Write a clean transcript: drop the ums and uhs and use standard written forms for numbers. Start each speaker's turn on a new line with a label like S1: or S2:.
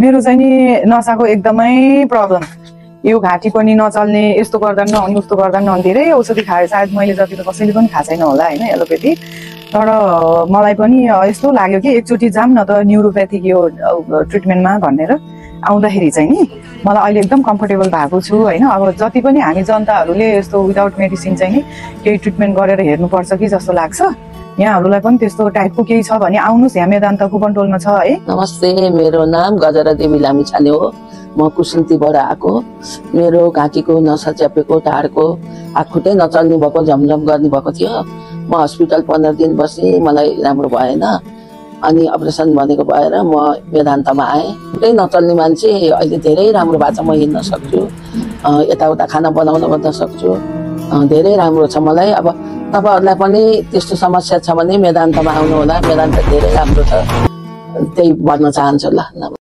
S1: मेरो चाहिँ नि नसाको एकदमै प्रब्लम, यो घाँटी पनि नचल्ने, यस्तो गर्दा नहुने उस्तो गर्दा नहुने, धेरै औषधि खाए, सायद मैले जति त कसैले पनि खाएको छैन होला होइन एलोपेथी। तर मलाई पनि यस्तो लाग्यो कि एकचोटि जाम न त न्युरोप्याथिक यो ट्रिटमेन्टमा भनेर आउँदाखेरि चाहिँ नि मलाई अहिले एकदम कम्फर्टेबल भएको छु होइन। अब जति पनि हामी जनताहरूले यस्तो विदाउट मेडिसिन चाहिँ नि केही ट्रिटमेन्ट गरेर हेर्नुपर्छ कि जस्तो लाग्छ। यहाँहरूलाई पनि त्यस्तो टाइपको केही छ भने आउनुहोस्, यहाँ मेदान्त कुपनटोलमा छ है।
S2: नमस्ते, मेरो नाम गजरा देवी लामिछाने हो। म कुसुन्तीबाट आएको। मेरो घाँटीको नसा च्यापेको, ढाडको हातखुट्टै नचल्ने भएको, झमझम गर्ने भएको थियो। म हस्पिटल 15 दिन बसेँ, मलाई राम्रो भएन। अनि अपरेसन भनेको भएर म वेदान्तमा आएँ। खुट्टै नचल्ने मान्छे अहिले धेरै राम्रो भएको छ, म हिँड्न सक्छु, यताउता खाना बनाउन पनि सक्छु, धेरै राम्रो छ मलाई। अब तपाईँहरूलाई पनि त्यस्तो समस्या छ भने वेदान्तमा आउनु होला, वेदान्त धेरै राम्रो छ, त्यही भन्न चाहन्छु ल।